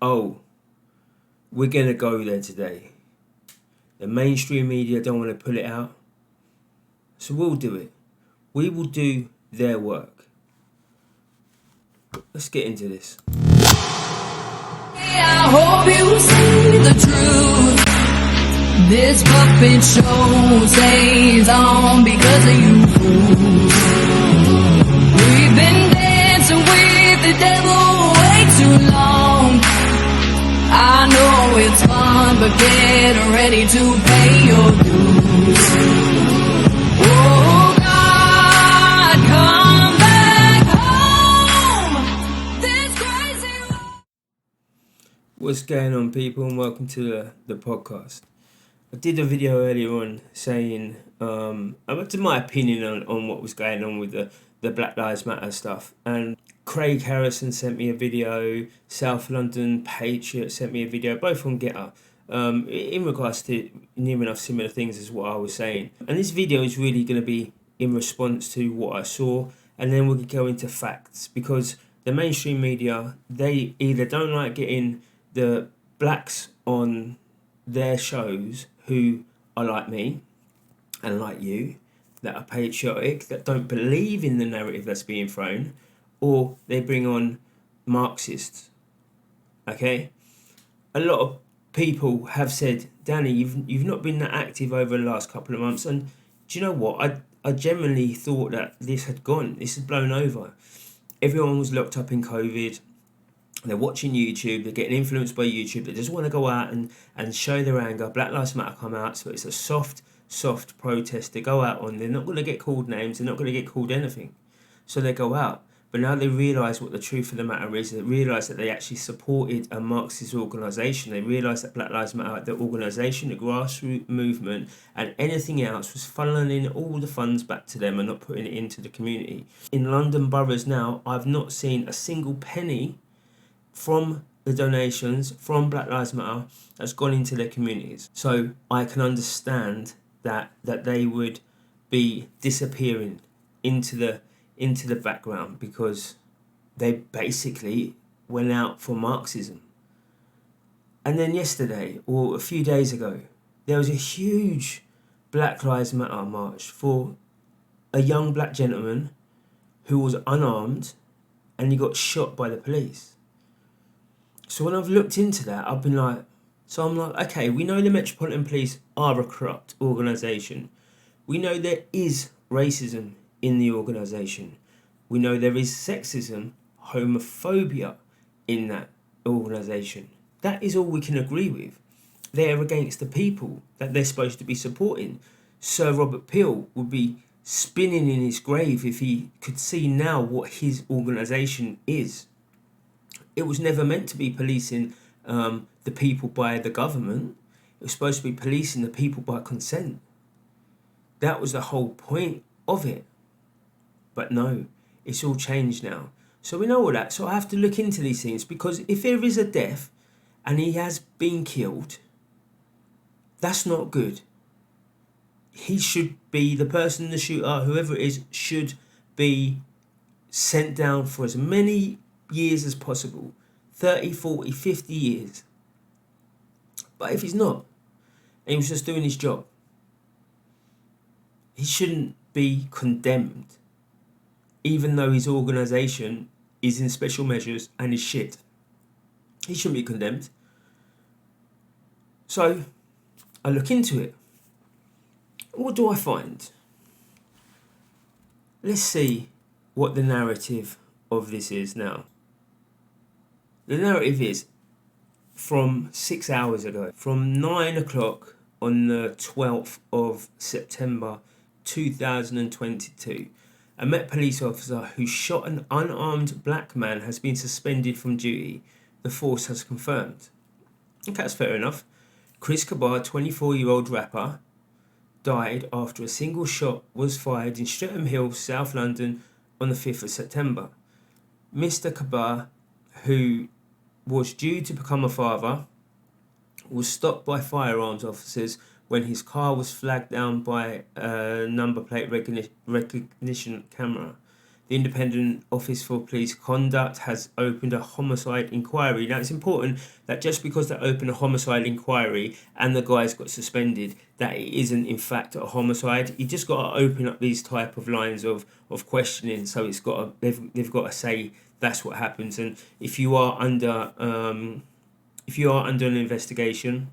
oh, we're going to go there today. The mainstream media don't want to pull it out. So we'll do it. We will do their work. Let's get into this. I hope you see the truth. This puppet show stays on because of you. We've been dancing with the devil way too long. I know it's fun, but get ready to pay your dues. Oh God, come back home. This crazy world. What's going on, people, and welcome to the podcast. I did a video earlier on saying to my opinion on what was going on with the Black Lives Matter stuff, and Craig Harrison sent me a video, South London Patriot sent me a video, both on GetUp, in regards to near enough similar things as what I was saying. And this video is really going to be in response to what I saw, and then we'll go into facts, because the mainstream media, they either don't like getting the blacks on their shows who are like me and like you, that are patriotic, that don't believe in the narrative that's being thrown, or they bring on Marxists. Okay? A lot of people have said, Danny, you've not been that active over the last couple of months, and do you know what? I genuinely thought that this had gone. This had blown over. Everyone was locked up in COVID. They're watching YouTube, they're getting influenced by YouTube, they just want to go out and show their anger. Black Lives Matter come out, so it's a soft protest to go out on. They're not going to get called names, they're not going to get called anything. So they go out. But now they realise what the truth of the matter is. They realise that they actually supported a Marxist organisation. They realise that Black Lives Matter, the organisation, the grassroots movement, and anything else was funneling all the funds back to them and not putting it into the community. In London boroughs now, I've not seen a single penny from the donations from Black Lives Matter that's gone into their communities. So I can understand that they would be disappearing into the background, because they basically went out for Marxism. And then yesterday, or a few days ago, there was a huge Black Lives Matter march for a young black gentleman who was unarmed and he got shot by the police. So when I've looked into that, I've been like, okay, we know the Metropolitan Police are a corrupt organisation. We know there is racism in the organisation. We know there is sexism, homophobia in that organisation. That is all we can agree with. They're against the people that they're supposed to be supporting. Sir Robert Peel would be spinning in his grave if he could see now what his organisation is. It was never meant to be policing the people by the government. It was supposed to be policing the people by consent. That was the whole point of it. But no, it's all changed now. So we know all that. So I have to look into these things, because if there is a death and he has been killed, that's not good. He should be, the person, the shooter, whoever it is, should be sent down for as many years as possible, 30, 40, 50 years. But if he's not, and he was just doing his job, he shouldn't be condemned, even though his organisation is in special measures and is shit. He shouldn't be condemned. So I look into it. What do I find? Let's see what the narrative of this is now. The narrative is from 6 hours ago, from 9 o'clock on the 12th of September 2022. A Met police officer who shot an unarmed black man has been suspended from duty, the force has confirmed. Okay, that's fair enough. Chris Kaba, 24-year-old rapper, died after a single shot was fired in Streatham Hill, South London on the 5th of September. Mr. Kaba, who was due to become a father, was stopped by firearms officers when his car was flagged down by a number plate recognition camera. The Independent Office for Police Conduct has opened a homicide inquiry. Now, it's important that just because they open a homicide inquiry and the guy's got suspended, that it isn't in fact a homicide. You just got to open up these type of lines of questioning. So they've got to say that's what happens. And if you are under an investigation,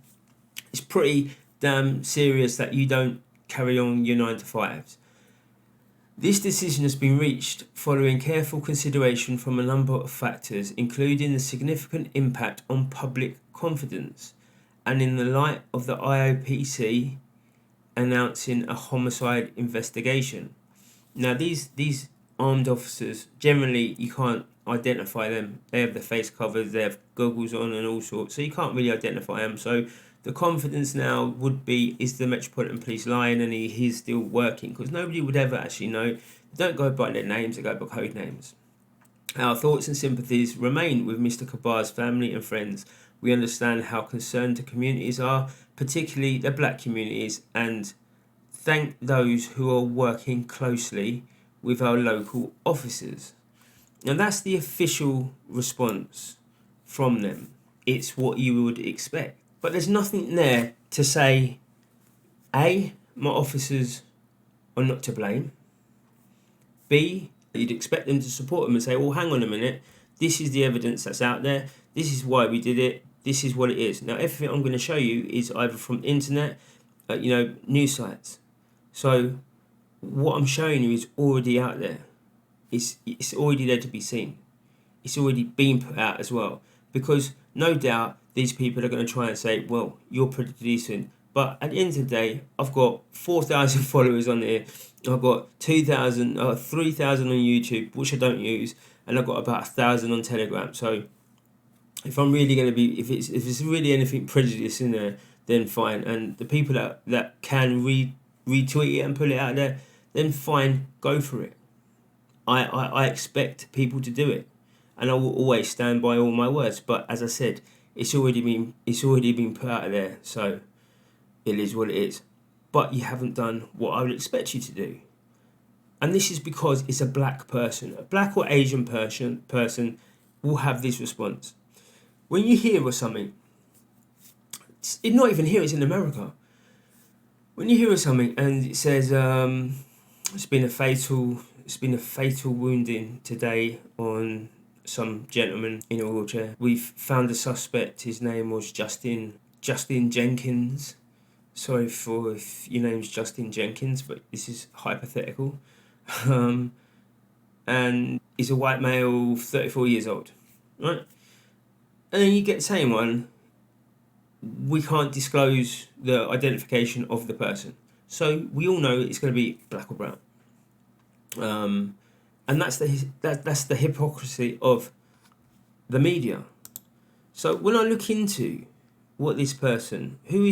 it's pretty damn serious that you don't carry on your 9 to 5s. This decision has been reached following careful consideration from a number of factors, including the significant impact on public confidence, and in the light of the IOPC announcing a homicide investigation. Now, these armed officers, generally you can't identify them. They have their face covered, they have goggles on and all sorts, so you can't really identify them. So the confidence now would be, is the Metropolitan Police lying and he's still working? Because nobody would ever actually know. They don't go by their names, they go by code names. Our thoughts and sympathies remain with Mr. Kaba's family and friends. We understand how concerned the communities are, particularly the black communities, and thank those who are working closely with our local officers. And that's the official response from them. It's what you would expect. But there's nothing there to say, A, my officers are not to blame. B, you'd expect them to support them and say, well, hang on a minute, this is the evidence that's out there, this is why we did it, this is what it is. Now, everything I'm going to show you is either from the internet, news sites. So what I'm showing you is already out there. It's already there to be seen. It's already been put out as well. Because no doubt these people are going to try and say, well, you're pretty decent. But at the end of the day, I've got 4,000 followers on there. I've got 3,000 on YouTube, which I don't use. And I've got about 1,000 on Telegram. So if I'm really going to be, if it's really anything prejudice in there, then fine. And the people that can retweet it and put it out there, then fine, go for it. I expect people to do it, and I will always stand by all my words. But as I said, it's already been put out there, so it is what it is. But you haven't done what I would expect you to do, and this is because it's a black person, a black or Asian person will have this response. When you hear of something, it's not even here; it's in America. When you hear of something and it says it's been a fatal wounding today on some gentleman in a wheelchair. We've found a suspect. His name was Justin Jenkins. Sorry for if your name's Justin Jenkins, but this is hypothetical. And he's a white male, 34 years old, right? And then you get the same one. We can't disclose the identification of the person. So we all know it's going to be black or brown. And that's the hypocrisy of the media. So when I look into who is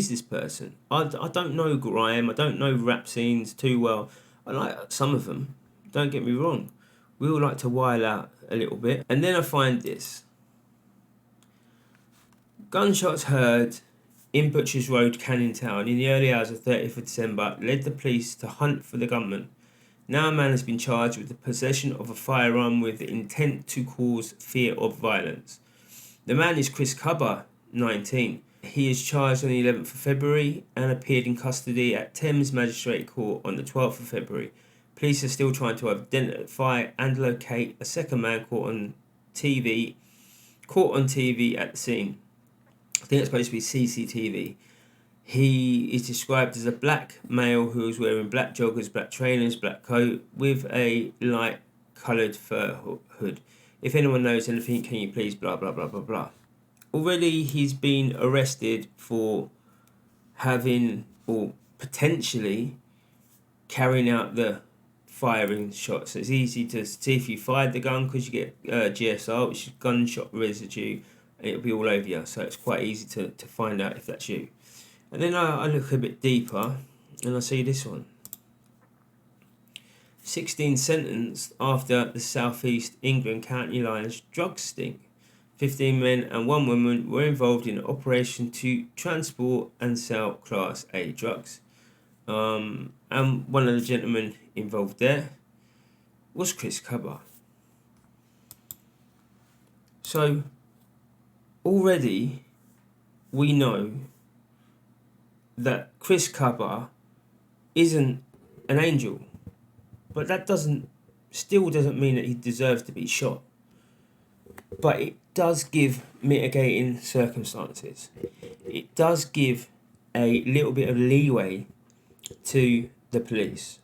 this person? I don't know grime, I don't know rap scenes too well. I like some of them, don't get me wrong. We all like to while out a little bit. And then I find this. Gunshots heard in Butchers Road, Canning Town in the early hours of 30th of December led the police to hunt for the gunman. Now a man has been charged with the possession of a firearm with the intent to cause fear of violence. The man is Chris Kaba, 19. He is charged on the 11th of February and appeared in custody at Thames Magistrate Court on the 12th of February. Police are still trying to identify and locate a second man caught on TV at the scene. I think it's supposed to be CCTV. He is described as a black male who was wearing black joggers, black trainers, black coat with a light coloured fur hood. If anyone knows anything, can you please blah blah blah blah blah. Already he's been arrested for having or potentially carrying out the firing shots. It's easy to see if you fired the gun because you get GSR, which is gunshot residue, and it'll be all over you. So it's quite easy to find out if that's you. And then I look a bit deeper and I see this one. 16 sentenced after the South East England County Lines drug sting. 15 men and 1 woman were involved in an operation to transport and sell Class A drugs. And one of the gentlemen involved there was Chris Kaba. So already we know that Chris Kaba isn't an angel, but that still doesn't mean that he deserves to be shot. But it does give mitigating circumstances. It does give a little bit of leeway to the police.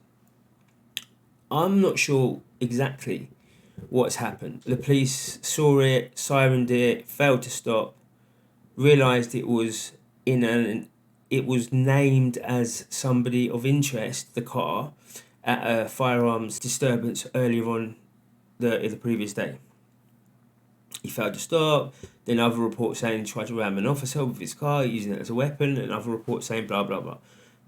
I'm not sure exactly what's happened. The police saw it, sirened it, failed to stop, realised it was named as somebody of interest, the car, at a firearms disturbance earlier on the previous day. He failed to stop. Then other reports saying he tried to ram an officer with his car, using it as a weapon, and other reports saying blah blah blah.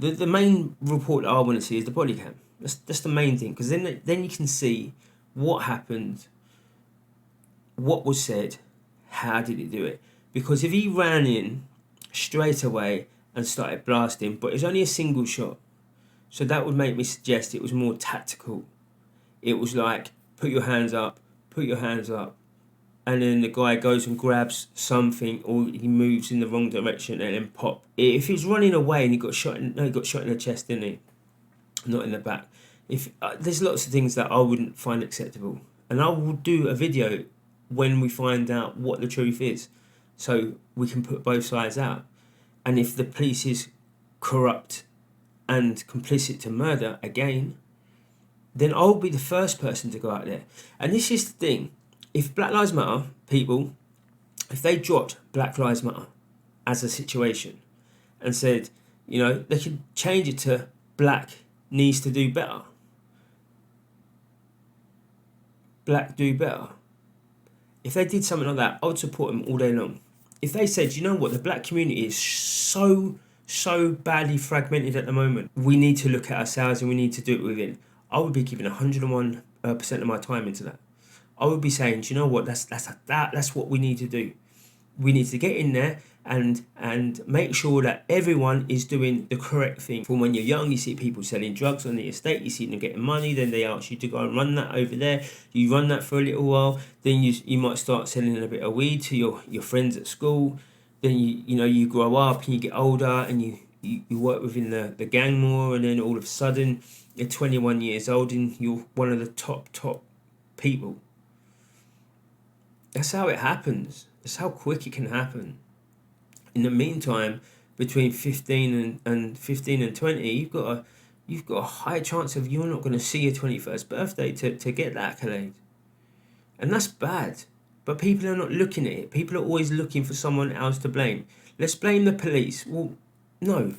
The main report that I want to see is the body cam. That's the main thing, because then you can see what happened, what was said, how did he do it. Because if he ran in straight away and started blasting, but it was only a single shot, so that would make me suggest it was more tactical. It was like, put your hands up, and then the guy goes and grabs something, or he moves in the wrong direction and then pop. If he's running away and he got shot in the chest, didn't he? Not in the back. If there's lots of things that I wouldn't find acceptable, and I will do a video when we find out what the truth is, so we can put both sides out. And if the police is corrupt and complicit to murder again, then I'll be the first person to go out there. And this is the thing. If Black Lives Matter people, if they dropped Black Lives Matter as a situation and said, you know, they could change it to Black needs to do better. Black do better. If they did something like that, I would support them all day long. If they said, you know what, the black community is so badly fragmented at the moment, we need to look at ourselves and we need to do it within, I would be giving 101% of my time into that. I would be saying, do you know what, that's what we need to do. We need to get in there and make sure that everyone is doing the correct thing. From when you're young, you see people selling drugs on the estate, you see them getting money, then they ask you to go and run that over there. You run that for a little while, then you might start selling a bit of weed to your friends at school. Then you grow up and you get older and you work within the gang more, and then all of a sudden you're 21 years old and you're one of the top people. That's how it happens. That's how quick it can happen. In the meantime, between 15 and 20, you've got a high chance of you're not going to see your 21st birthday to get that accolade. And that's bad. But people are not looking at it. People are always looking for someone else to blame. Let's blame the police. Well, no.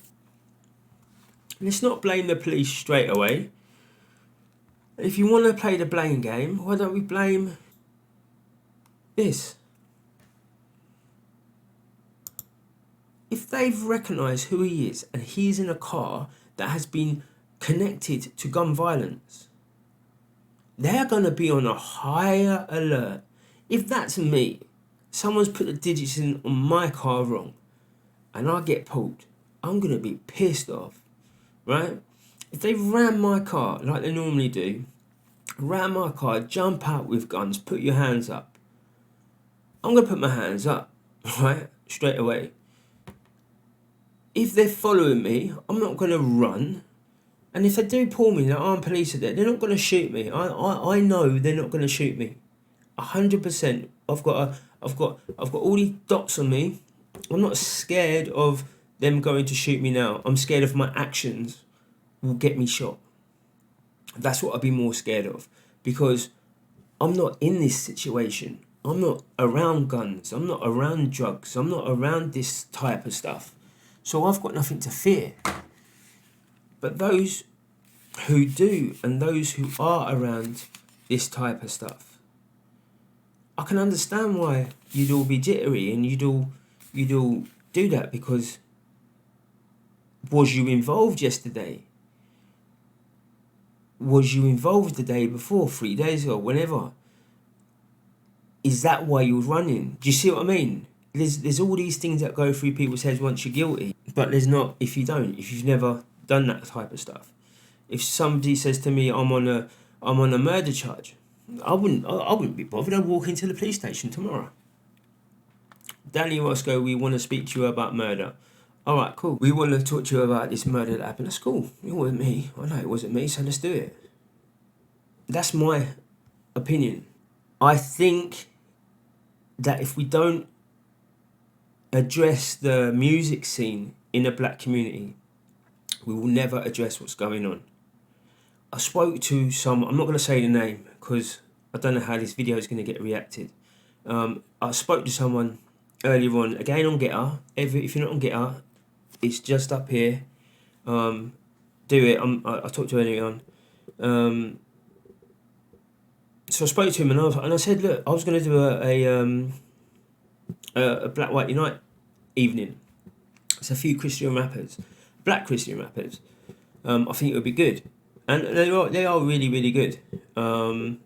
Let's not blame the police straight away. If you want to play the blame game, why don't we blame this? If they've recognised who he is and he's in a car that has been connected to gun violence, they're going to be on a higher alert. If that's me, someone's put the digits in on my car wrong and I get pulled, I'm going to be pissed off, right? If they ram my car like they normally do, ram my car, jump out with guns, put your hands up, I'm going to put my hands up, right, straight away. If they're following me, I'm not going to run. And if they do pull me, the armed police are there, they're not going to shoot me. I know they're not going to shoot me. 100%. I've got all these dots on me. I'm not scared of them going to shoot me now. I'm scared of my actions will get me shot. That's what I'd be more scared of, because I'm not in this situation. I'm not around guns. I'm not around drugs. I'm not around this type of stuff. So I've got nothing to fear. But those who do, and those who are around this type of stuff, I can understand why you'd all be jittery and you'd all do that, because was you involved yesterday? Was you involved the day before, 3 days ago, whenever? Is that why you're running? Do you see what I mean? There's all these things that go through people's heads once you're guilty, but there's not if you don't, if you've never done that type of stuff. If somebody says to me, I'm on I'm on a murder charge. I wouldn't be bothered. I'd walk into the police station tomorrow. Danny Roscoe, we want to speak to you about murder. All right, cool. We want to talk to you about this murder that happened. That's cool. It wasn't me. I know it wasn't me, so let's do it. That's my opinion. I think that if we don't address the music scene in the black community, we will never address what's going on. I spoke to some, I'm not going to say the name because I don't know how this video is going to get reacted. I spoke to someone earlier on, again on Getter. If you're not on Getter, it's just up here. Do it. I talked to earlier on. So I spoke to him and I said, look, I was going to do a Black White Unite evening. It's a few Christian rappers, black Christian rappers. I think it would be good, and they are really, really good. But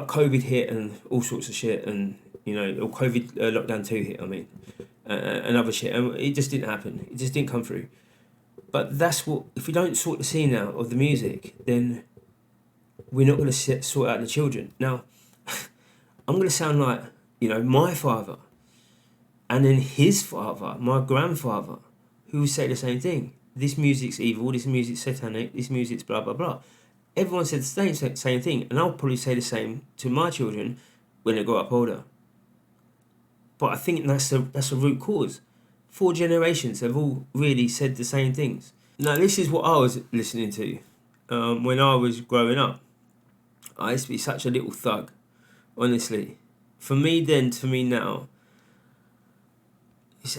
COVID hit and all sorts of shit, and or COVID lockdown 2 hit. I mean, and other shit, and it just didn't happen. It just didn't come through. But that's what, if we don't sort the scene out of the music, then we're not going to sort out the children. Now, I'm going to sound like, my father, and then his father, my grandfather, who would say the same thing. This music's evil, this music's satanic, this music's blah, blah, blah. Everyone said the same thing, and I'll probably say the same to my children when they grow up older. But I think that's the root cause. 4 generations have all really said the same things. Now, this is what I was listening to when I was growing up. I used to be such a little thug, honestly. For me then to me now,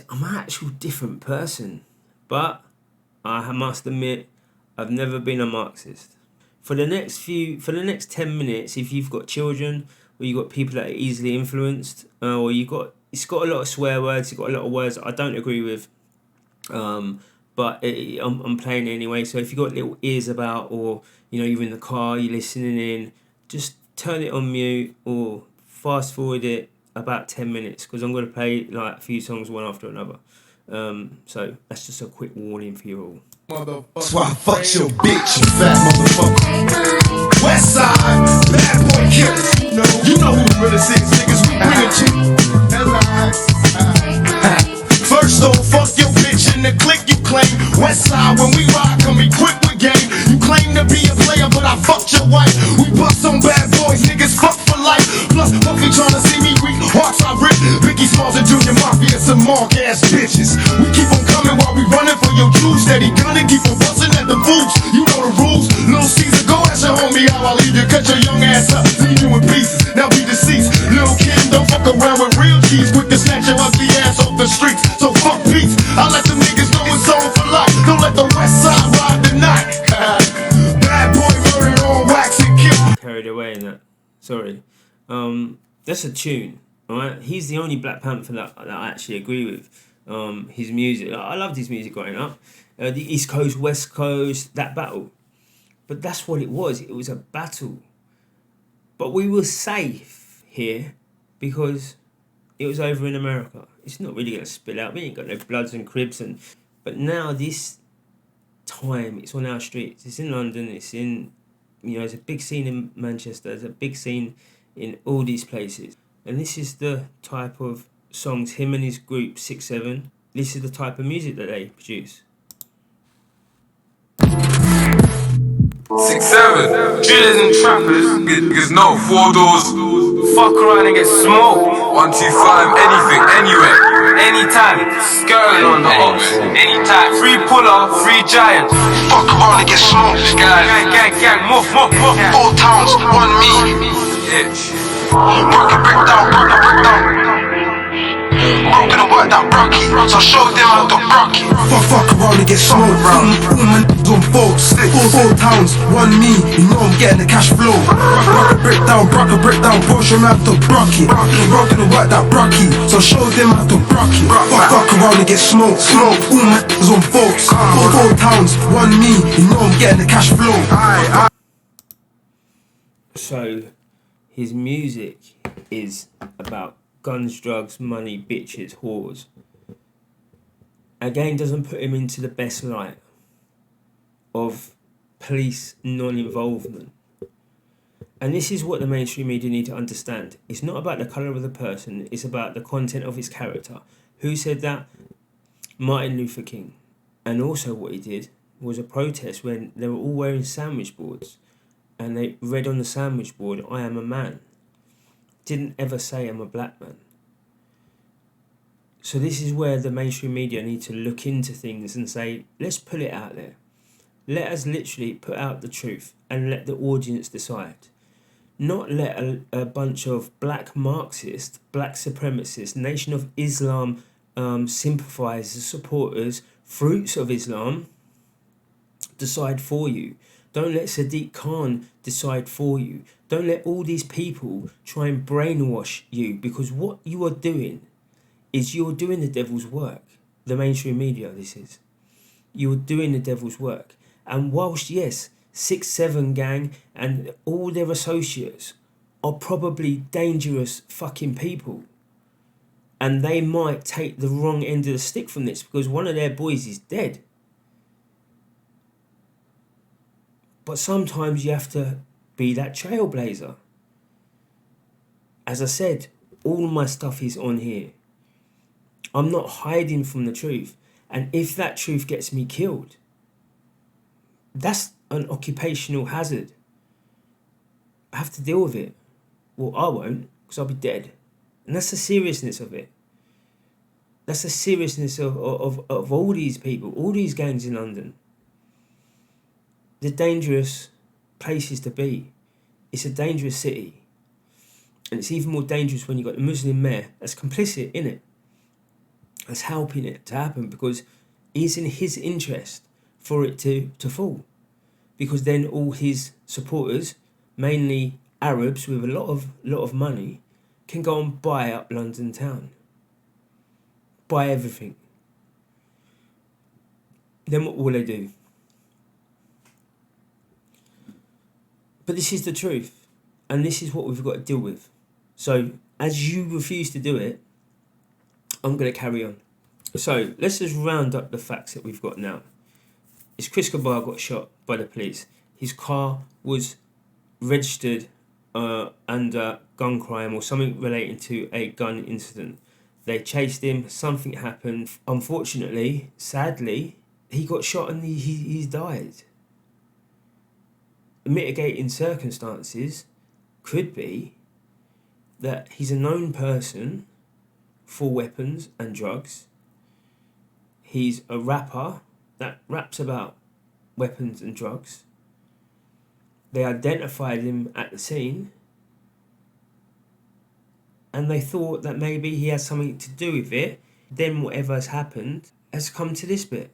I'm an actual different person. But I must admit, I've never been a Marxist. For the next 10 minutes, if you've got children, or you've got people that are easily influenced, or it's got a lot of swear words, it's got a lot of words I don't agree with, but I'm playing it anyway. So if you've got little ears about, or you're in the car, you're listening in, just turn it on mute or fast forward it about 10 minutes, because I'm going to play like a few songs one after another. So that's just a quick warning for you all. That's why I fucked your bitch, you fat motherfucker. West side, bad boy killers. You know who the realest is, niggas. We bring it to you. First off, fuck your bitch in the clique you claim. West side, when we ride, come equipped with game. You claim to be a player, but I fucked your wife. We bust on bad boys, niggas fuck for life. Plus, Puffy tryna see me weak, hearts I rip. Biggie Smalls and Junior Mafia, some mark ass bitches. We keep on coming while we running for your juice. Steady gunning, keep on busting at the boots. You know the rules. Lil Caesar, go ask your homie how I leave you. Cut your young ass up, leave you in pieces. Now be deceased. Lil Kim, don't fuck around with real cheese. Quick to snatch your ugly ass off the streets. So fuck peace. I let them niggas know it's on for life. Don't let the west side ride the night. Bad boy murder on wax and kill. Carried away in that. Sorry. That's a tune. Alright? He's the only Black Panther that I actually agree with. His music. I loved his music growing up. The East Coast, West Coast, that battle. But that's what it was. It was a battle. But we were safe here because it was over in America. It's not really going to spill out. We ain't got no Bloods and Cribs. But now this time, it's on our streets. It's in London. It's in, there's a big scene in Manchester. There's a big scene in all these places. And this is the type of songs him and his group, 6-7, this is the type of music that they produce. 6-7, drillers and trappers, niggas know 4 doors. Fuck around and get smoked. 125, anything, anywhere, anytime. Skirling on the ops, anytime. Free puller, free giant. Fuck around and get smoked. Gang, muff. 4 towns, 1 me. Yeah. Break down. I'm gonna work that Rocky, so show them how to Rocky. Fuck around and get smoked, bro. All my niggas on folks. 4 towns, 1 me. You know I'm getting the cash flow. Rock a break down, bro. Show me how to Rocky. I'm gonna work that Rocky, so show them how to Rocky. Fuck around and get smoked. All my niggas on folks. 4 towns, 1 me. You know I'm getting the cash flow. So his music is about guns, drugs, money, bitches, whores. Again, doesn't put him into the best light of police non-involvement. And this is what the mainstream media need to understand. It's not about the colour of the person, it's about the content of his character. Who said that? Martin Luther King. And also what he did was a protest when they were all wearing sandwich boards and they read on the sandwich board, "I am a man." Didn't ever say I'm a black man. So this is where the mainstream media need to look into things and say, let's put it out there. Let us literally put out the truth and let the audience decide. Not let a bunch of black Marxists, black supremacists, Nation of Islam sympathizers, supporters, fruits of Islam decide for you. Don't let Sadiq Khan decide for you. Don't let all these people try and brainwash you, because what you are doing is you're doing the devil's work. The mainstream media, this is. You're doing the devil's work. And whilst, yes, 6-7 gang and all their associates are probably dangerous fucking people, and they might take the wrong end of the stick from this because one of their boys is dead. But sometimes you have to be that trailblazer. As I said, all my stuff is on here. I'm not hiding from the truth. And if that truth gets me killed, that's an occupational hazard. I have to deal with it. Well, I won't, because I'll be dead. And that's the seriousness of it. That's the seriousness of all these people, all these gangs in London. They're dangerous places to be. It's a dangerous city. And it's even more dangerous when you've got the Muslim mayor that's complicit in it. That's helping it to happen, because it's in his interest for it to fall. Because then all his supporters, mainly Arabs with a lot of money, can go and buy up London town. Buy everything. Then what will they do? But this is the truth. And this is what we've got to deal with. So, as you refuse to do it, I'm going to carry on. So, let's just round up the facts that we've got now. It's Chris Kaba got shot by the police. His car was registered under gun crime or something relating to a gun incident. They chased him, something happened. Unfortunately, sadly, he got shot and he's died. Mitigating circumstances could be that he's a known person for weapons and drugs. He's a rapper that raps about weapons and drugs. They identified him at the scene, and they thought that maybe he has something to do with it. Then whatever has happened has come to this bit.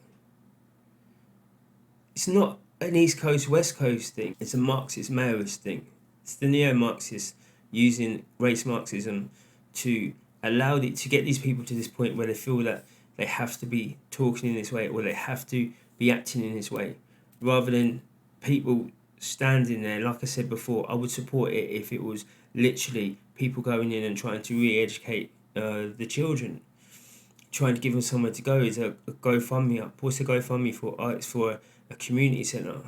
It's not an East Coast, West Coast thing. It's a Marxist, Maoist thing. It's the neo-Marxists using race Marxism to allow it to get these people to this point where they feel that they have to be talking in this way or they have to be acting in this way, rather than people standing there. Like I said before, I would support it if it was literally people going in and trying to re-educate the children, trying to give them somewhere to go. Is a GoFundMe up. What's a GoFundMe for? Oh, it's for a community centre.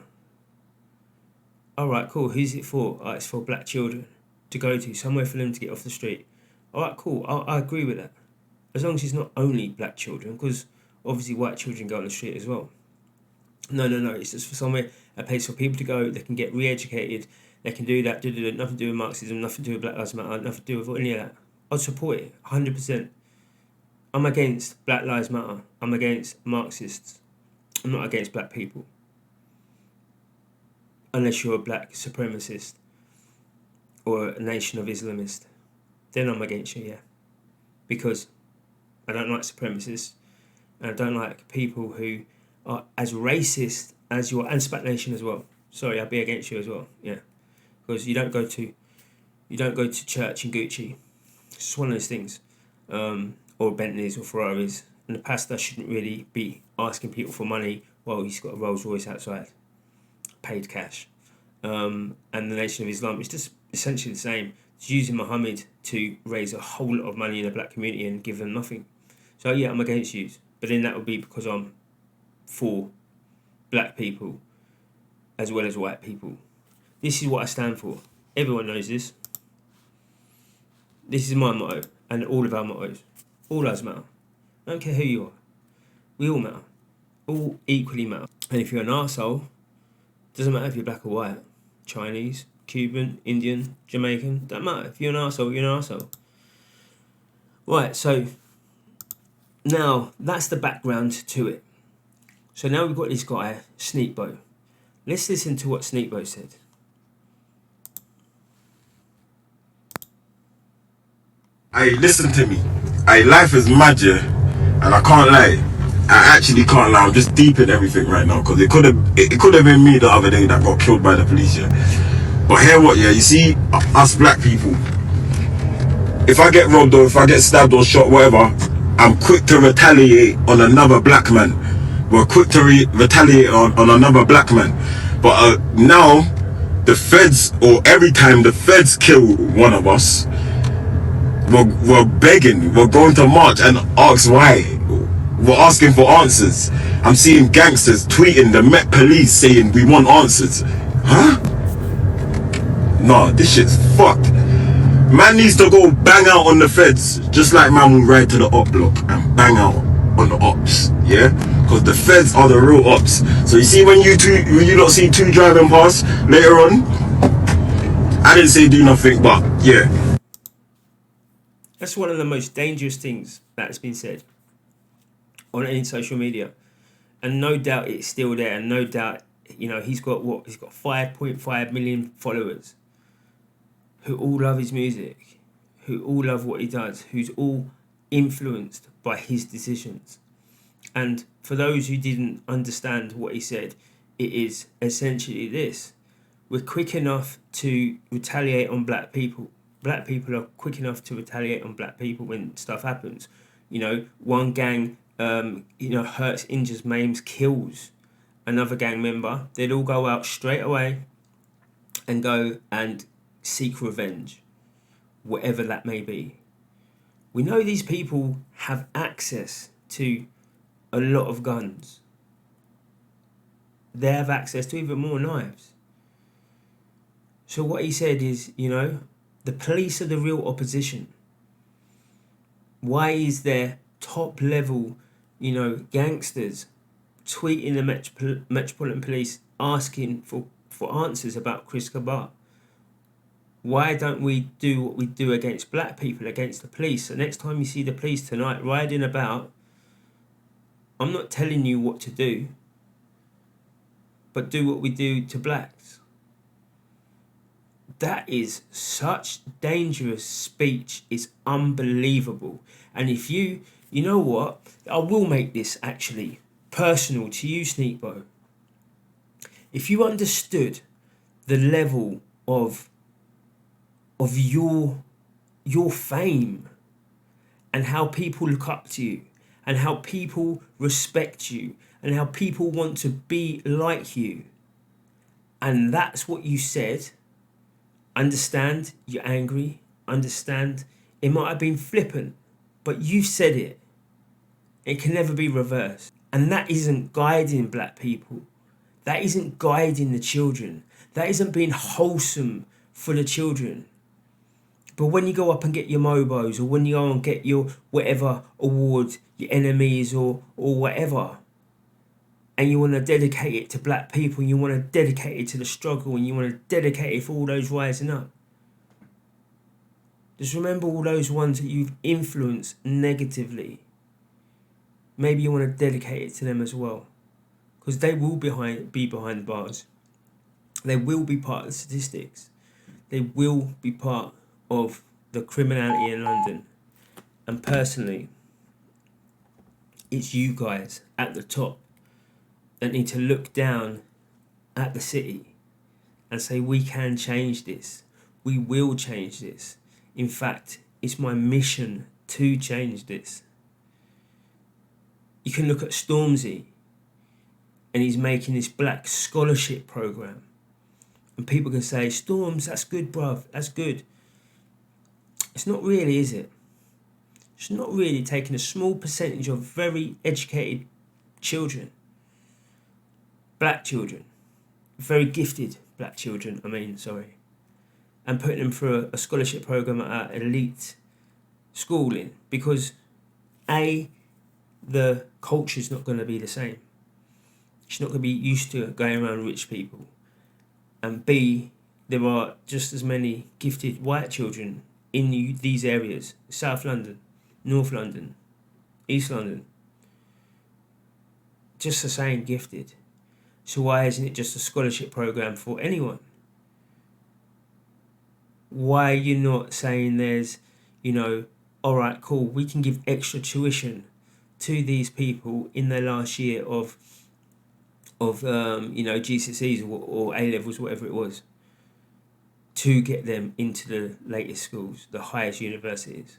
Alright, cool. Who's it for? Oh, it's for black children to go to, somewhere for them to get off the street. Alright, cool. I agree with that. As long as it's not only black children, because obviously white children go on the street as well. No. It's just for somewhere, a place for people to go. They can get re-educated. They can do that. Nothing to do with Marxism. Nothing to do with Black Lives Matter. Nothing to do with any of that. I'd support it 100%. I'm against Black Lives Matter. I'm against Marxists. I'm not against black people. Unless you're a black supremacist or a Nation of Islamists, then I'm against you, yeah. Because I don't like supremacists, and I don't like people who are as racist as you are, and Spat Nation as well. Sorry, I'll be against you as well, yeah. Because you don't go to church in Gucci. It's just one of those things. Or Bentleys or Ferraris. And the pastor shouldn't really be asking people for money while he's got a Rolls Royce outside. Paid cash. And the Nation of Islam is just essentially the same. It's using Muhammad to raise a whole lot of money in the black community and give them nothing. So yeah, I'm against you. But then that would be because I'm for black people as well as white people. This is what I stand for. Everyone knows this. This is my motto, and all of our mottos. All lives matter. I don't care who you are. We all matter. All equally matter. And if you're an arsehole, doesn't matter if you're black or white, Chinese, Cuban, Indian, Jamaican, don't matter. If you're an arsehole, you're an arsehole. Right, so now that's the background to it. So now we've got this guy, Sneakbo. Let's listen to what Sneakbo said. Hey, listen to me. Hey, life is mad, yeah, and I can't lie. I actually can't lie. I'm just deep in everything right now because it could have been me the other day that got killed by the police, yeah. But hear what, yeah. You see, us black people. If I get robbed or if I get stabbed or shot, whatever, I'm quick to retaliate on another black man. We're quick to retaliate on another black man. But now, the feds, or every time the feds kill one of us, we're begging, we're going to march and ask why. We're asking for answers. I'm seeing gangsters tweeting the Met Police saying we want answers. Huh? Nah, this shit's fucked. Man needs to go bang out on the feds, just like man will ride to the op block and bang out on the ops, yeah? Because the feds are the real ops. So you see when you lot see two driving past later on, I didn't say do nothing, but yeah. That's one of the most dangerous things that's been said on any social media. And no doubt it's still there, and no doubt, you know, he's got 5.5 million followers who all love his music, who all love what he does, who's all influenced by his decisions. And for those who didn't understand what he said, it is essentially this. We're quick enough to retaliate on black people. Black people are quick enough to retaliate on black people when stuff happens. You know, one gang, hurts, injures, maims, kills another gang member. They'd all go out straight away and go and seek revenge, whatever that may be. We know these people have access to a lot of guns. They have access to even more knives. So what he said is, you know, the police are the real opposition. Why is there top level, you know, gangsters tweeting the Metropolitan Police asking for answers about Chris Kaba? Why don't we do what we do against black people, against the police? So next time you see the police tonight riding about, I'm not telling you what to do, but do what we do to blacks. That is such dangerous speech. It's unbelievable. And if you know what? I will make this actually personal to you, Sneakbo. If you understood the level of your fame and how people look up to you and how people respect you and how people want to be like you, and that's what you said, understand you're angry, understand it might have been flippant, but you said it. It can never be reversed. And that isn't guiding black people. That isn't guiding the children. That isn't being wholesome for the children. But when you go up and get your Mobos, or when you go and get your whatever award, your enemies or whatever, and you want to dedicate it to black people, and you want to dedicate it to the struggle, and you want to dedicate it for all those rising up, just remember all those ones that you've influenced negatively. Maybe you want to dedicate it to them as well, because they will be behind bars. They will be part of the statistics. They will be part of the criminality in London. And personally, it's you guys at the top that need to look down at the city and say, we can change this. We will change this. In fact, it's my mission to change this. You can look at Stormzy, and he's making this black scholarship program. And people can say, Storms, that's good, bruv, that's good. It's not really, is it? It's not really taking a small percentage of very educated children, black children, very gifted black children, and putting them through a scholarship program at elite schooling, because the culture's not going to be the same. She's not going to be used to going around rich people. And B, there are just as many gifted white children in these areas: South London, North London, East London. Just the same gifted. So why isn't it just a scholarship program for anyone? Why are you not saying there's, all right, cool, we can give extra tuition to these people in their last year of GCSEs or A levels, whatever it was, to get them into the latest schools, the highest universities.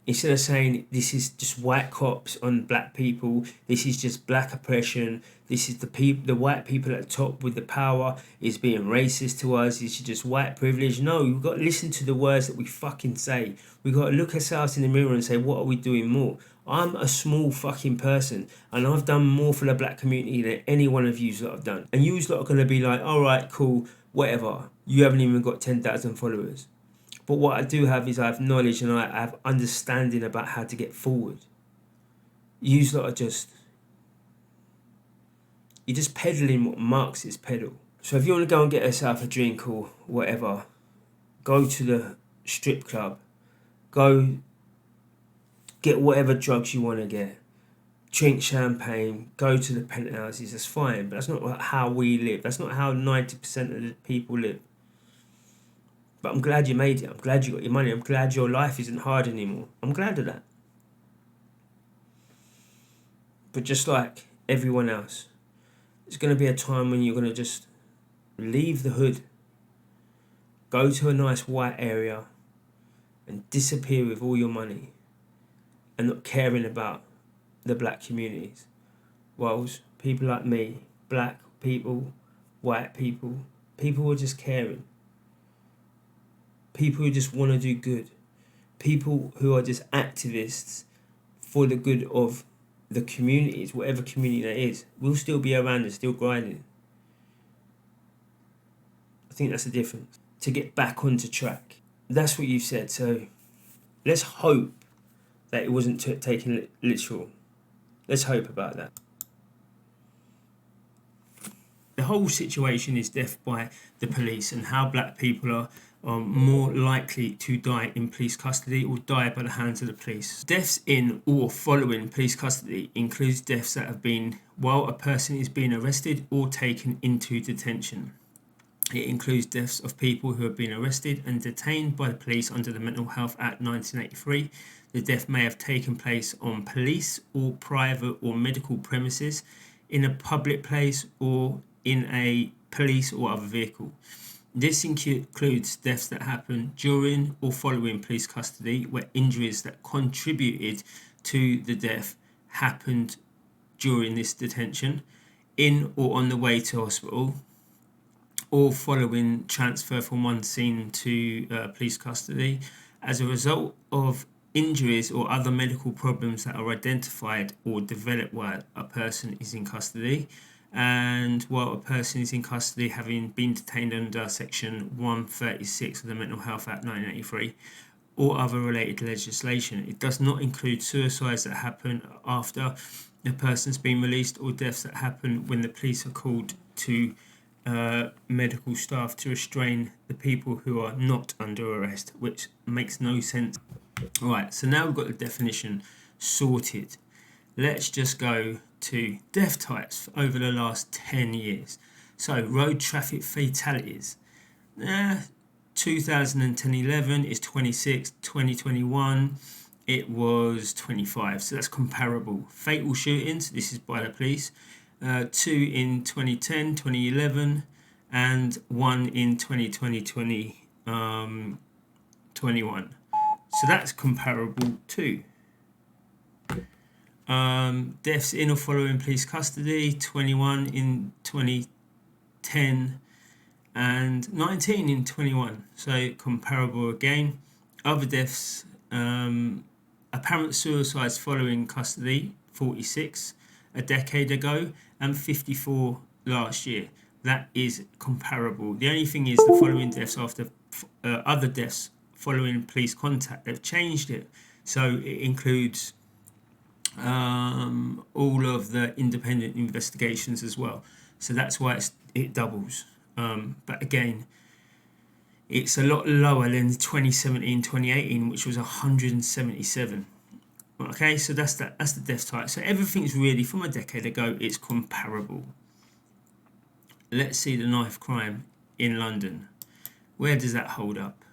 Instead of saying this is just white cops on black people, this is just black oppression, this is the white people at the top with the power is being racist to us, this is just white privilege. No, we've got to listen to the words that we fucking say. We've got to look ourselves in the mirror and say, what are we doing more? I'm a small fucking person, and I've done more for the black community than any one of you lot have done. And you lot are going to be like, all right, cool, whatever. You haven't even got 10,000 followers. But what I do have is I have knowledge and I have understanding about how to get forward. You lot are you're just peddling what Marxists peddle. So if you want to go and get yourself a drink or whatever, go to the strip club, go get whatever drugs you want to get, drink champagne, go to the penthouses, that's fine, but that's not how we live. That's not how 90% of the people live. But I'm glad you made it. I'm glad you got your money. I'm glad your life isn't hard anymore. I'm glad of that. But just like everyone else, there's going to be a time when you're going to just leave the hood, go to a nice white area and disappear with all your money and not caring about the black communities. Whilst people like me, black people, white people who are just caring. People who just want to do good. People who are just activists for the good of the communities, whatever community that is, will still be around and still grinding. I think that's the difference. To get back onto track. That's what you've said. So let's hope that it wasn't taken literal. Let's hope about that. The whole situation is death by the police and how black people are more likely to die in police custody or die by the hands of the police. Deaths in or following police custody includes deaths that have been while a person is being arrested or taken into detention. It includes deaths of people who have been arrested and detained by the police under the Mental Health Act 1983. The death may have taken place on police or private or medical premises, in a public place or in a police or other vehicle. This includes deaths that happen during or following police custody where injuries that contributed to the death happened during this detention, in or on the way to hospital, or following transfer from one scene to police custody as a result of injuries or other medical problems that are identified or developed while a person is in custody, and while a person is in custody having been detained under section 136 of the Mental Health Act 1983 or other related legislation. It does not include suicides that happen after the person's been released or deaths that happen when the police are called to medical staff to restrain the people who are not under arrest, which makes no sense. Right, so now we've got the definition sorted. Let's just go to death types over the last 10 years. So road traffic fatalities. 2010-11 is 26, 2021 it was 25, so that's comparable. Fatal shootings, this is by the police, 2 in 2010, 2011, and 1 in 2020, 21. So that's comparable too. Deaths in or following police custody, 21 in 2010 and 19 in 21. So comparable again. Other deaths, apparent suicides following custody, 46 a decade ago and 54 last year. That is comparable. The only thing is the following deaths after other deaths following police contact. They've changed it, so it includes all of the independent investigations as well. So that's why it doubles. But again, it's a lot lower than 2017-2018, which was 177. Okay, so that's the death type. So everything's really from a decade ago. It's comparable. Let's see the knife crime in London. Where does that hold up?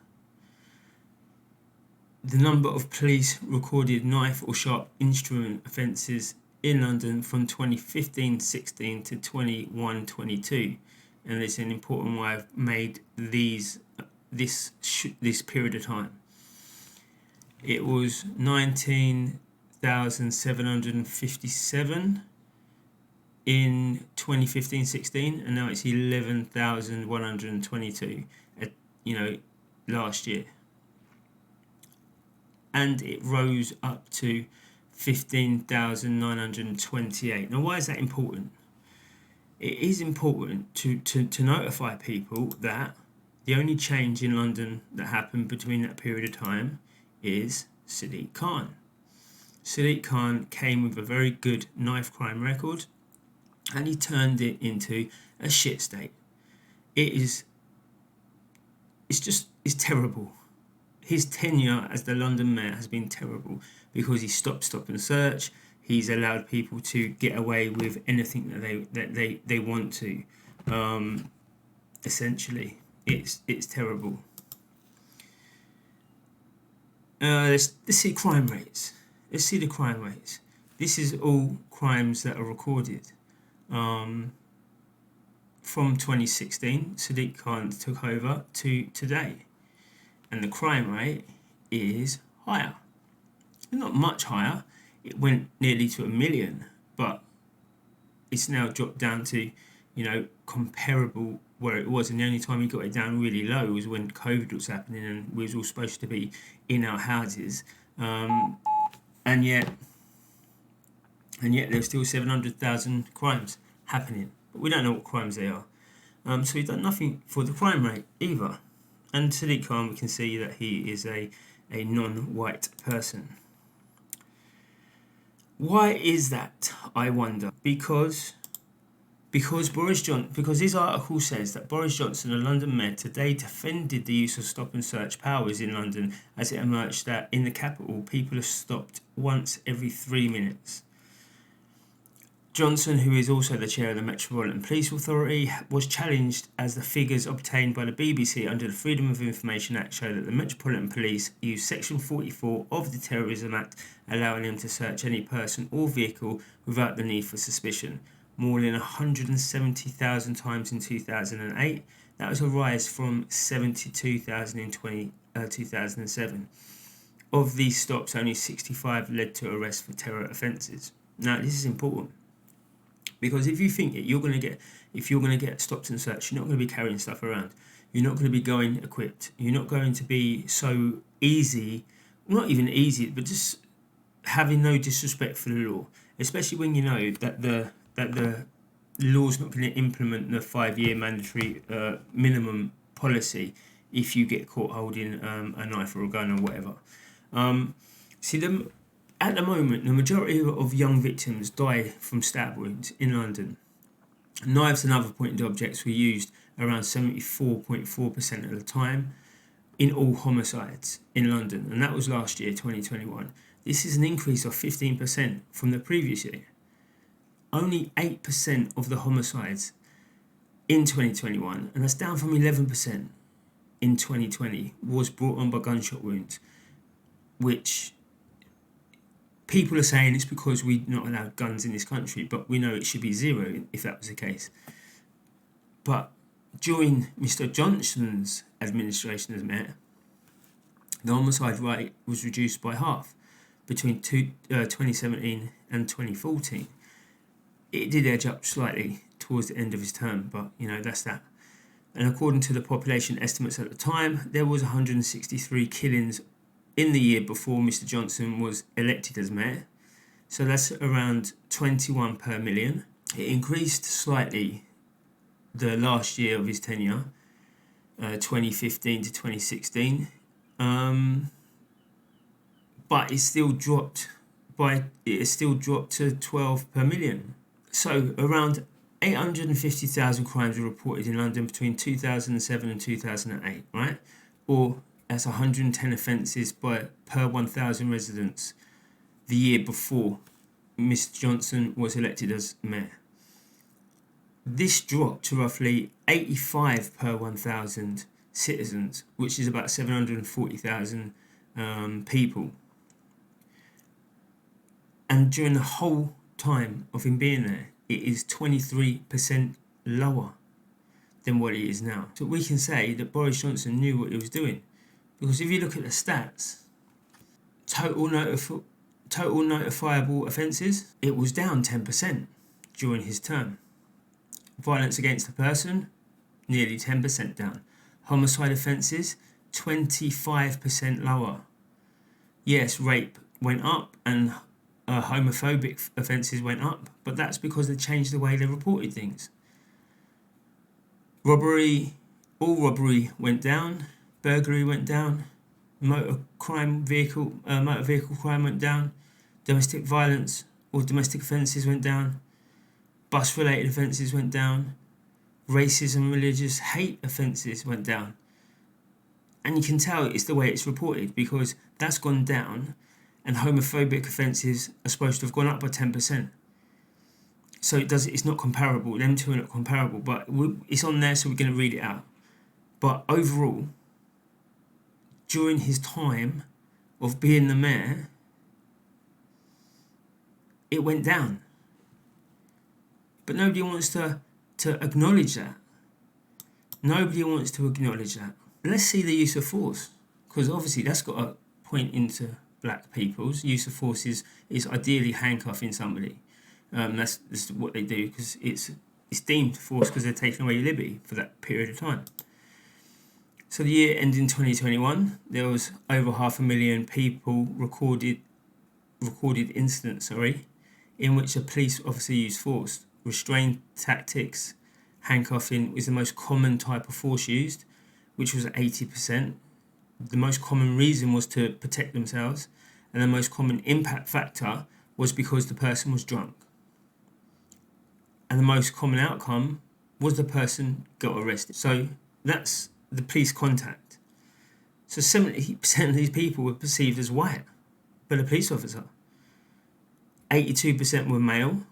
The number of police recorded knife or sharp instrument offences in London from 2015-16 to 21-22, and it's an important why I've made this period of time. It was 19,757 in 2015-16, and now it's 11,122. Last year. And it rose up to 15,928. Now, why is that important? It is important to notify people that the only change in London that happened between that period of time is Sadiq Khan. Sadiq Khan came with a very good knife crime record, and he turned it into a shit state. It's terrible. His tenure as the London mayor has been terrible because he stopped stop and search. He's allowed people to get away with anything that they want to. Essentially, it's terrible. Let's see crime rates. Let's see the crime rates. This is all crimes that are recorded. From 2016, Sadiq Khan took over to today. And the crime rate is higher. Not much higher. It went nearly to 1 million, but it's now dropped down to, comparable where it was. And the only time we got it down really low was when COVID was happening and we was all supposed to be in our houses. And yet there's still 700,000 crimes happening. But we don't know what crimes they are. So we've done nothing for the crime rate either. And Sadiq Khan, we can see that he is a non-white person. Why is that, I wonder? Because this article says that Boris Johnson, the London mayor, today defended the use of stop and search powers in London as it emerged that in the capital people are stopped once every 3 minutes. Johnson, who is also the chair of the Metropolitan Police Authority, was challenged as the figures obtained by the BBC under the Freedom of Information Act show that the Metropolitan Police used Section 44 of the Terrorism Act, allowing them to search any person or vehicle without the need for suspicion. More than 170,000 times in 2008. That was a rise from 72,000 in 2007. Of these stops, only 65 led to arrest for terror offences. Now, this is important. Because if you think if you're going to get stopped and searched, you're not going to be carrying stuff around. You're not going to be going equipped. You're not going to be so easy, not even easy, but just having no disrespect for the law. Especially when you know that the law's not going to implement the 5-year mandatory minimum policy if you get caught holding a knife or a gun or whatever. At the moment, the majority of young victims die from stab wounds in London. Knives and other pointed objects were used around 74.4% of the time in all homicides in London, and that was last year, 2021. This is an increase of 15% from the previous year. Only 8% of the homicides in 2021, and that's down from 11% in 2020, was brought on by gunshot wounds, which people are saying it's because we're not allowed guns in this country, but we know it should be zero if that was the case. But during Mr. Johnson's administration as mayor, the homicide rate was reduced by half between 2017 and 2014. It did edge up slightly towards the end of his term, but that's that. And according to the population estimates at the time, there was 163 killings in the year before Mr. Johnson was elected as mayor. So that's around 21 per million. It increased slightly the last year of his tenure, 2015 to 2016, but it still dropped to 12 per million. So around 850,000 crimes were reported in London between 2007 and 2008, right? Or that's 110 offences per 1,000 residents the year before Mr Johnson was elected as mayor. This dropped to roughly 85 per 1,000 citizens, which is about 740,000 people. And during the whole time of him being there, it is 23% lower than what it is now. So we can say that Boris Johnson knew what he was doing. Because if you look at the stats, total notifiable offences, it was down 10% during his term. Violence against a person, nearly 10% down. Homicide offences, 25% lower. Yes, rape went up and homophobic offences went up, but that's because they changed the way they reported things. All robbery went down, burglary went down, motor vehicle crime went down, domestic violence or domestic offences went down, bus-related offences went down, racism, religious hate offences went down. And you can tell it's the way it's reported because that's gone down and homophobic offences are supposed to have gone up by 10%. So it's not comparable. Them two are not comparable, but it's on there, so we're going to read it out. But overall, during his time of being the mayor, it went down. But nobody wants to acknowledge that. Nobody wants to acknowledge that. Let's see the use of force, because obviously that's got to point into black people's use of force is ideally handcuffing somebody. That's what they do because it's deemed force because they're taking away your liberty for that period of time. So the year ending 2021, there was over 500,000 people recorded incidents, in which a police officer used force. Restraint tactics, handcuffing is the most common type of force used, which was 80%. The most common reason was to protect themselves, and the most common impact factor was because the person was drunk. And the most common outcome was the person got arrested. So that's the police contact. So 70% of these people were perceived as white by the police officer. 82% were male.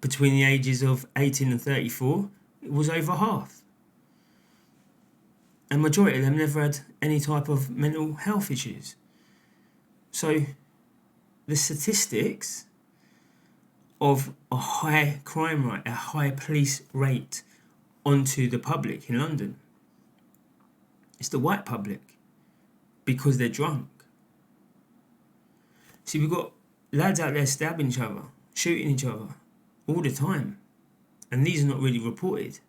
Between the ages of 18 and 34, it was over half. And the majority of them never had any type of mental health issues. So the statistics of a high crime rate, a high police rate onto the public in London, it's the white public because they're drunk. See, we've got lads out there stabbing each other, shooting each other all the time, and these are not really reported.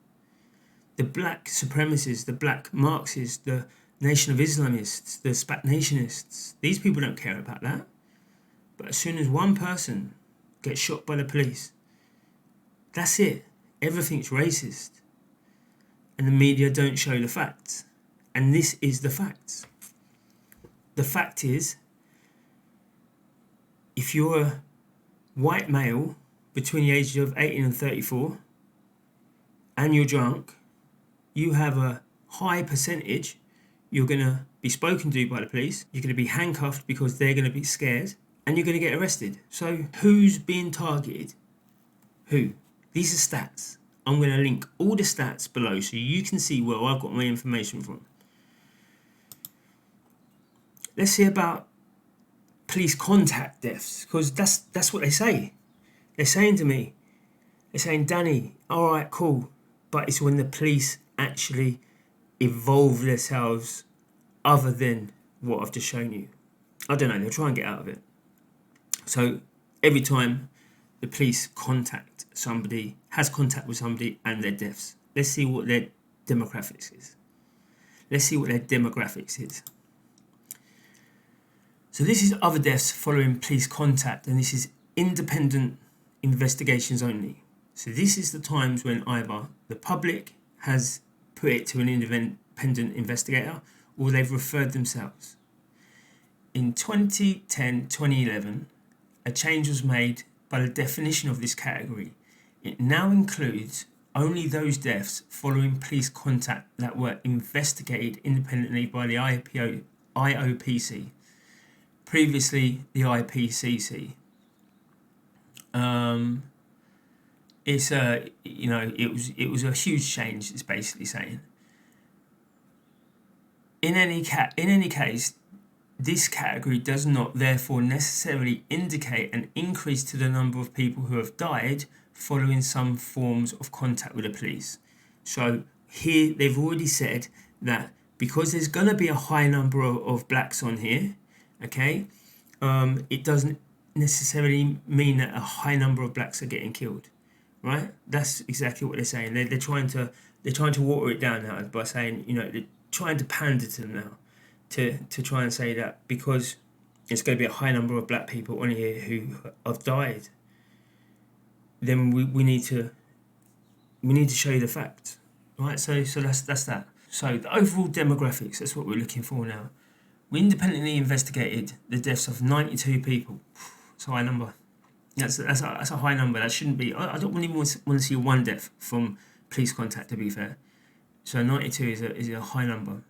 The black supremacists, the black Marxists, the Nation of Islamists, the Spat Nationists, these people don't care about that. But as soon as one person gets shot by the police, that's it. Everything's racist. And the media don't show the facts. And this is the facts. The fact is, if you're a white male between the ages of 18 and 34 and you're drunk, you have a high percentage you're going to be spoken to by the police, you're going to be handcuffed because they're going to be scared, and you're going to get arrested. So who's being targeted? Who? These are stats. I'm going to link all the stats below so you can see where I've got my information from. Let's see about police contact deaths, because that's what they say. They're saying to me, Danny, all right, cool, but it's when the police actually evolve themselves other than what I've just shown you. I don't know, they'll try and get out of it. So every time the police has contact with somebody and their deaths, let's see what their demographics is. So this is other deaths following police contact, and this is independent investigations only. So this is the times when either the public has put it to an independent investigator or they've referred themselves. In 2010, 2011, a change was made by the definition of this category. It now includes only those deaths following police contact that were investigated independently by the IOPC, previously the IPCC. It's it was a huge change. It's basically saying. In any case, this category does not therefore necessarily indicate an increase to the number of people who have died following some forms of contact with the police. So here they've already said that because there's going to be a high number of blacks on here, okay, it doesn't necessarily mean that a high number of blacks are getting killed, right? That's exactly what they're saying. They're trying to water it down now by saying, they're trying to pander to them now to try and say that because it's going to be a high number of black people on here who have died, then we need to show you the facts, right? So that's that. So the overall demographics, that's what we're looking for now. We independently investigated the deaths of 92 people. It's a high number. That's a high number. That shouldn't be. I don't even want to see one death from police contact, to be fair. So 92 is a high number.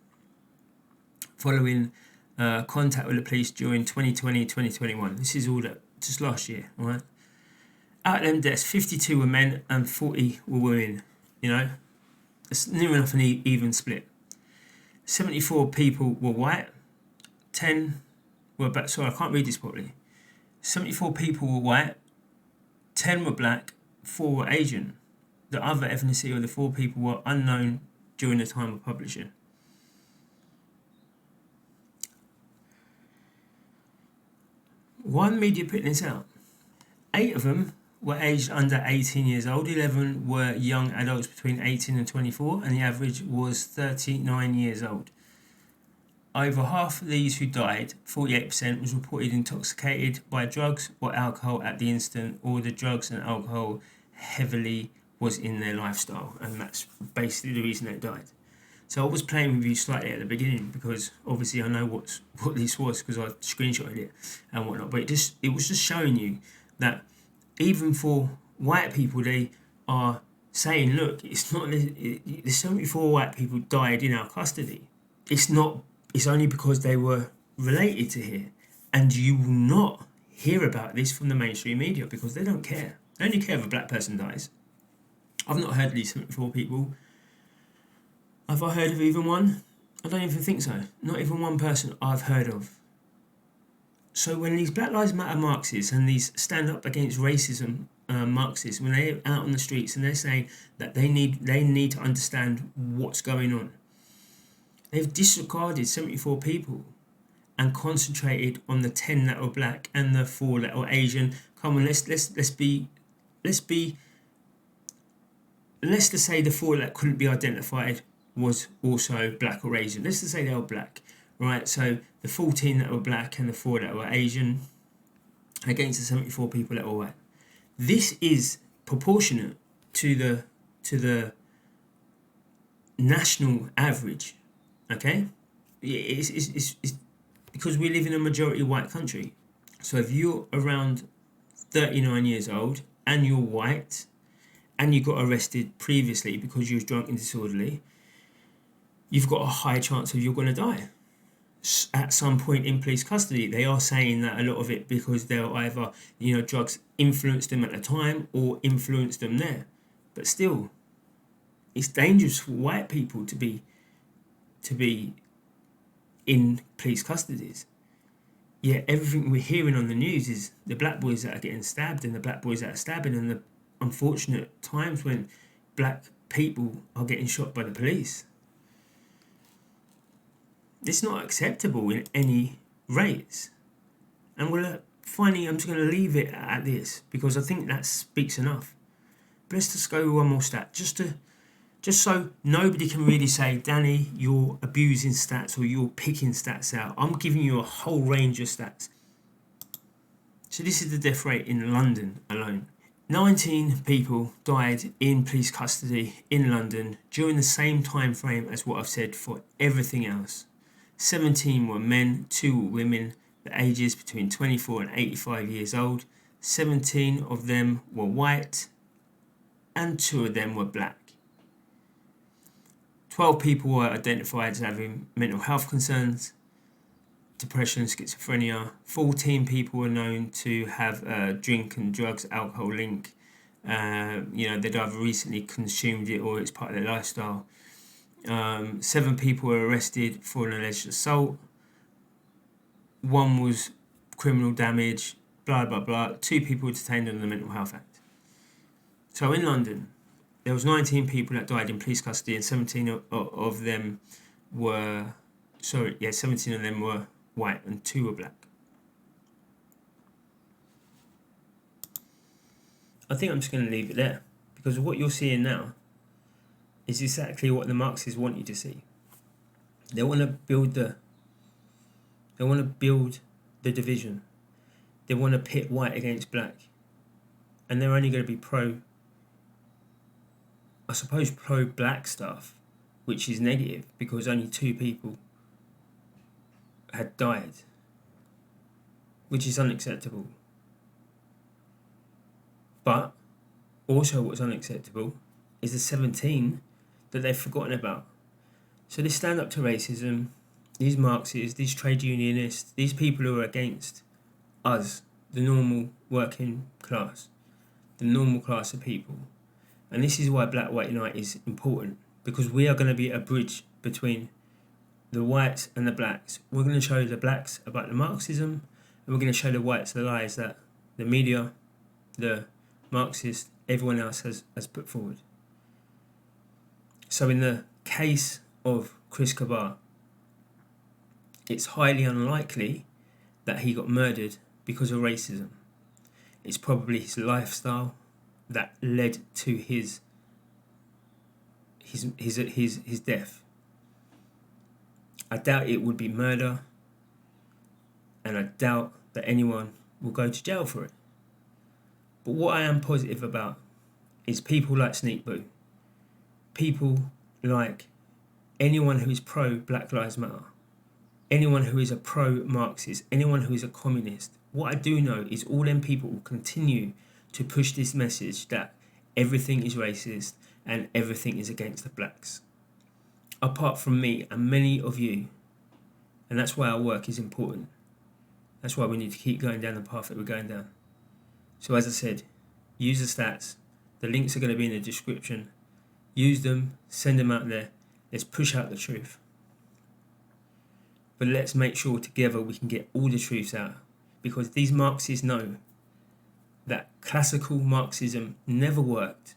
Following contact with the police during 2020, 2021. This is all that just last year, all right? Out of them deaths, 52 were men and 40 were women. It's near enough an even split. 74 people were white, 10 were black. Sorry, I can't read this properly. 74 people were white, 10 were black, 4 were Asian. The other ethnicity of the 4 people were unknown during the time of publishing. One media putting this out. 8 of them were aged under 18 years old, 11 were young adults between 18 and 24, and the average was 39 years old. Over half of these who died, 48%, was reported intoxicated by drugs or alcohol at the incident, or the drugs and alcohol heavily was in their lifestyle, and that's basically the reason they died. So I was playing with you slightly at the beginning because obviously I know what this was because I screenshotted it and whatnot, but it was just showing you that even for white people, they are saying, look, it's not the 74 white people died in our custody. It's only because they were related to here. And you will not hear about this from the mainstream media because they don't care. They only care if a black person dies. I've not heard of these 74 people. Have I heard of even one? I don't even think so. Not even one person I've heard of. So when these Black Lives Matter Marxists and these stand up against racism Marxists, when they're out on the streets and they're saying that they need to understand what's going on, they've disregarded 74 people and concentrated on the 10 that were black and the 4 that were Asian. Come on, let's just say the 4 that couldn't be identified was also black or Asian. Let's just say they were black, right? So the 14 that were black and the 4 that were Asian against the 74 people that were white. This is proportionate to the national average, okay? It's because we live in a majority white country. So if you're around 39 years old and you're white and you got arrested previously because you was drunk and disorderly, you've got a high chance of you're going to die at some point in police custody. They are saying that a lot of it because they're either, drugs influenced them at the time or influenced them there. But still, it's dangerous for white people to be in police custodies. Yet everything we're hearing on the news is the black boys that are getting stabbed and the black boys that are stabbing and the unfortunate times when black people are getting shot by the police. It's not acceptable in any rates. And finally, I'm just going to leave it at this because I think that speaks enough. But let's just go with one more stat, just so nobody can really say, Danny, you're abusing stats or you're picking stats out. I'm giving you a whole range of stats. So this is the death rate in London alone 19 people died in police custody in London during the same time frame as what I've said for everything else. 17 were men, 2 were women, the ages between 24 and 85 years old. 17 of them were white and 2 of them were black. 12 people were identified as having mental health concerns, depression, schizophrenia. 14 people were known to have a drink and drugs, alcohol link. They'd either recently consumed it or it's part of their lifestyle. 7 people were arrested for an alleged assault. 1 was criminal damage, blah, blah, blah. 2 people were detained under the Mental Health Act. So in London, there was 19 people that died in police custody, and 17 of them were white and 2 were black. I think I'm just going to leave it there, because what you're seeing now is exactly what the Marxists want you to see. They want to build the division. They want to pit white against black, and they're only going to be pro-black stuff, which is negative because only 2 people had died, which is unacceptable. But also what's unacceptable is the 17 that they've forgotten about. So this stand up to racism, these Marxists, these trade unionists, these people who are against us, the normal working class, the normal class of people. And this is why Black White Unite is important, because we are going to be a bridge between the whites and the blacks. We're going to show the blacks about the Marxism, and we're going to show the whites the lies that the media, the Marxists, everyone else has put forward. So in the case of Chris Kaba, it's highly unlikely that he got murdered because of racism. It's probably his lifestyle that led to his death. I doubt it would be murder, and I doubt that anyone will go to jail for it. But what I am positive about is people like Sneak Boo, people like anyone who is pro Black Lives Matter, anyone who is a pro-Marxist, anyone who is a communist. What I do know is all them people will continue to push this message that everything is racist and everything is against the blacks. Apart from me and many of you. And that's why our work is important. That's why we need to keep going down the path that we're going down. So as I said, use the stats. The links are going to be in the description. Use them, send them out there. Let's push out the truth. But let's make sure together we can get all the truths out. Because these Marxists know that classical Marxism never worked,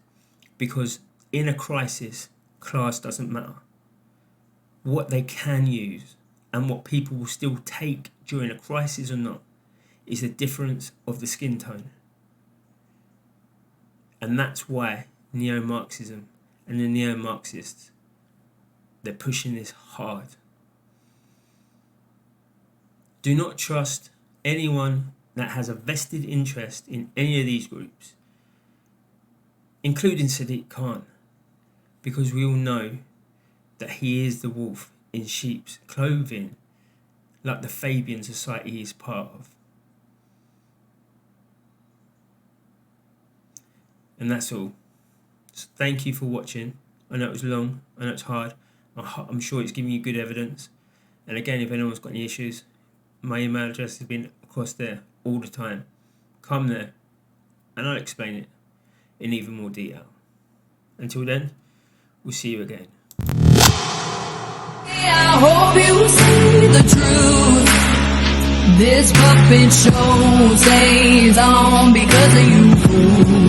because in a crisis, class doesn't matter. What they can use and what people will still take during a crisis or not is the difference of the skin tone. And that's why neo-Marxism and the neo-Marxists, they're pushing this hard. Do not trust anyone that has a vested interest in any of these groups, including Sadiq Khan, because we all know that he is the wolf in sheep's clothing, like the Fabian society he is part of. And that's all. So thank you for watching. I know it was long, I know it's hard. I'm sure it's giving you good evidence. And again, if anyone's got any issues, my email address has been across there all the time. Come there and I'll explain it in even more detail. Until then, we'll see you again. I hope you see the truth. This puppet show stays on because of you.